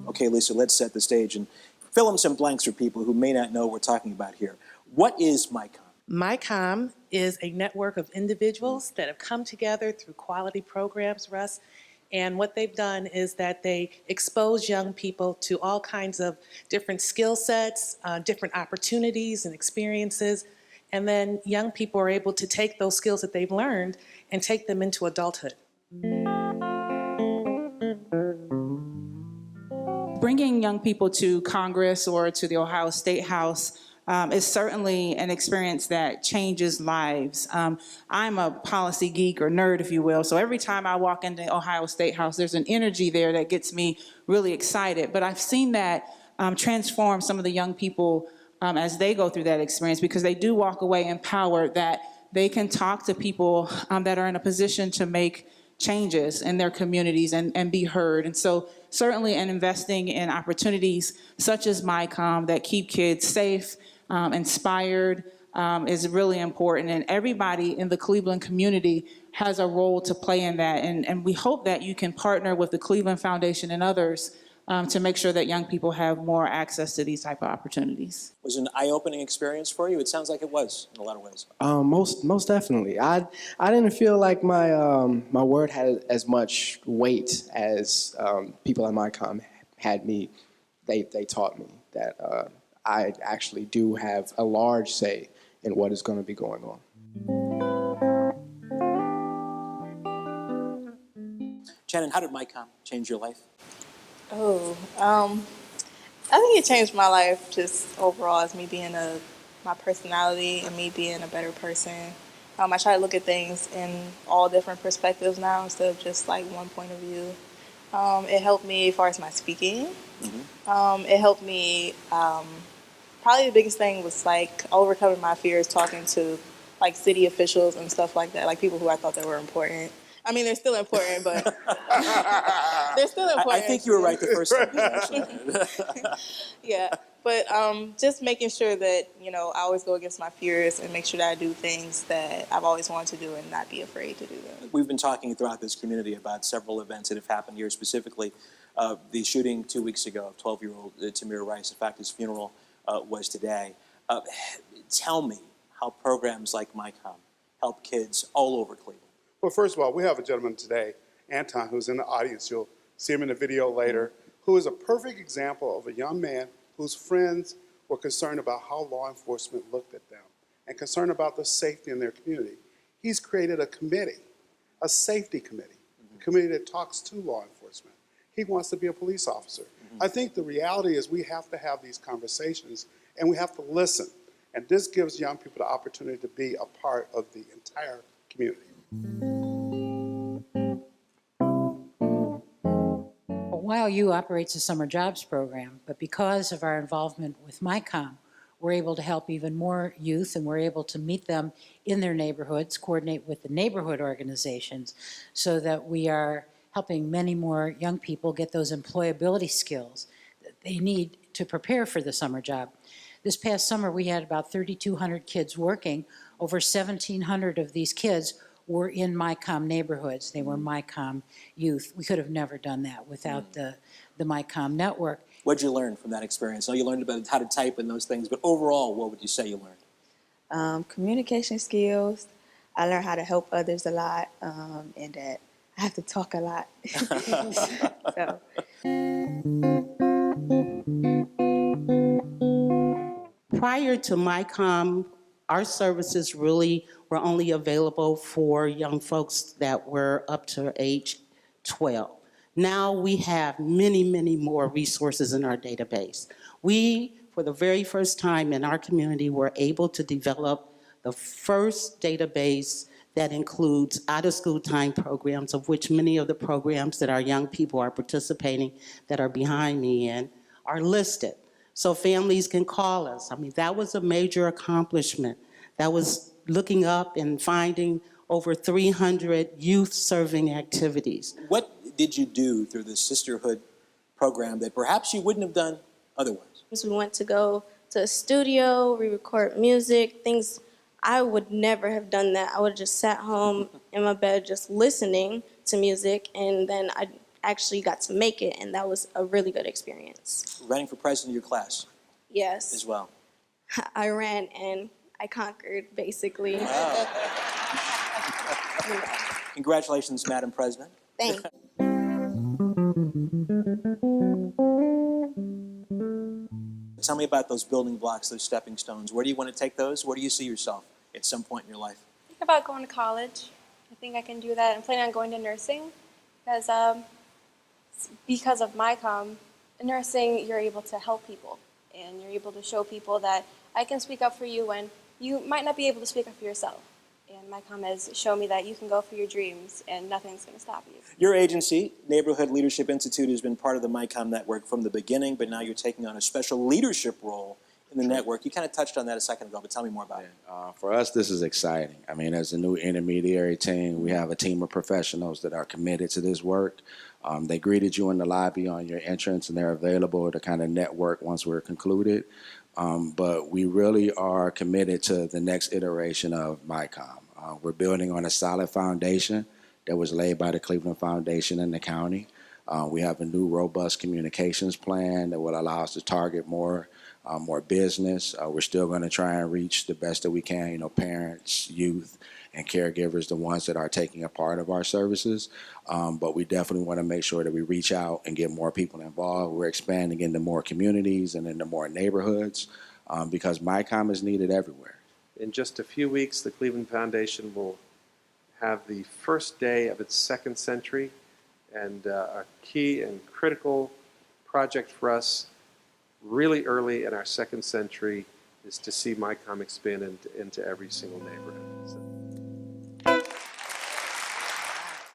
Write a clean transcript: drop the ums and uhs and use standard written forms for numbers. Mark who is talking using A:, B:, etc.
A: Okay, Lisa, let's set the stage and fill in some blanks for people who may not know what we're talking about here. What is MyCom?
B: MyCom is a network of individuals that have come together through quality programs, Russ. And what they've done is that they expose young people to all kinds of different skill sets, different opportunities and experiences. And then young people are able to take those skills that they've learned and take them into adulthood.
C: Bringing young people to Congress or to the Ohio State House is certainly an experience that changes lives. I'm a policy geek or nerd, if you will, so every time I walk into Ohio State House, there's an energy there that gets me really excited. But I've seen that transform some of the young people as they go through that experience, because they do walk away empowered that they can talk to people that are in a position to make changes in their communities and be heard. And so certainly in investing in opportunities such as MyCom that keep kids safe, inspired, is really important. And everybody in the Cleveland community has a role to play in that. And we hope that you can partner with the Cleveland Foundation and others to make sure that young people have more access to these type of opportunities.
A: Was it an eye-opening experience for you? It sounds like it was in a lot of ways.
D: Most definitely. I didn't feel like my word had as much weight as people at MyCom had me. They taught me that I actually do have a large say in what is going to be going on.
A: Shannon, how did MyCom change your life?
E: I think it changed my life just overall as me being my personality and me being a better person. I try to look at things in all different perspectives now instead of just like one point of view. It helped me as far as my speaking. Mm-hmm. It helped me, probably the biggest thing was like overcoming my fears, talking to like city officials and stuff like that, like people who I thought that were important. I mean, they're still important, but they're still important.
A: I think you were right the first time.
E: Yeah, but just making sure that, you know, I always go against my fears and make sure that I do things that I've always wanted to do and not be afraid to do them.
A: We've been talking throughout this community about several events that have happened here, specifically the shooting 2 weeks ago of 12-year-old Tamir Rice. In fact, his funeral was today. Tell me how programs like MyCom help kids all over Cleveland.
F: Well, first of all, we have a gentleman today, Anton, who's in the audience. You'll see him in the video later, who is a perfect example of a young man whose friends were concerned about how law enforcement looked at them and concerned about the safety in their community. He's created a committee, a safety committee, a committee that talks to law enforcement. He wants to be a police officer. I think the reality is we have to have these conversations and we have to listen. And this gives young people the opportunity to be a part of the entire community.
G: YOU operates a summer jobs program, but because of our involvement with MyCom, we're able to help even more youth, and we're able to meet them in their neighborhoods, coordinate with the neighborhood organizations, so that we are helping many more young people get those employability skills that they need to prepare for the summer job. This past summer, we had about 3,200 kids working. Over 1,700 of these kids were in MyCom neighborhoods. They were MyCom youth. We could have never done that without the MyCom network.
A: What did you learn from that experience? I know you learned about how to type and those things, but overall, what would you say you learned?
H: Communication skills. I learned how to help others a lot, and that I have to talk a lot. So.
I: Prior to MyCom, our services really were only available for young folks that were up to age 12. Now we have many, many more resources in our database. We, for the very first time in our community, were able to develop the first database that includes out-of-school time programs, of which many of the programs that our young people are participating that are behind me in are listed. So families can call us. I mean, that was a major accomplishment. That was looking up and finding over 300 youth-serving activities.
A: What did you do through the Sisterhood program that perhaps you wouldn't have done otherwise?
J: We went to go to a studio, we record music, things I would never have done that. I would have just sat home in my bed just listening to music, and then I actually got to make it, and that was a really good experience.
A: Running for president of your class
J: Yes,
A: as well.
J: I ran and I conquered, basically.
A: Wow. Congratulations, Madam President.
J: Thanks.
A: Tell me about those building blocks, those stepping stones. Where do you want to take those? Where do you see yourself at some point in your life?
K: Think about going to college. I think I can do that. I'm planning on going to nursing because of MyCom, in nursing, you're able to help people and you're able to show people that I can speak up for you when you might not be able to speak up for yourself. And MyCom has shown me that you can go for your dreams and nothing's going to stop you.
A: Your agency, Neighborhood Leadership Institute, has been part of the MyCom network from the beginning, but now you're taking on a special leadership role in the network. You kind of touched on that a second ago, but tell me more about it.
L: For us, this is exciting. I mean, as a new intermediary team, we have a team of professionals that are committed to this work. They greeted you in the lobby on your entrance, and they're available to kind of network once we're concluded. But we really are committed to the next iteration of MyCom. We're building on a solid foundation that was laid by the Cleveland Foundation and the county. We have a new robust communications plan that will allow us to target more business. We're still going to try and reach the best that we can, you know, parents, youth, and caregivers, the ones that are taking a part of our services. But we definitely want to make sure that we reach out and get more people involved. We're expanding into more communities and into more neighborhoods because MyCom is needed everywhere.
M: In just a few weeks, the Cleveland Foundation will have the first day of its second century, and a key and critical project for us really early in our second century is to see MyCom expand into every single neighborhood. So.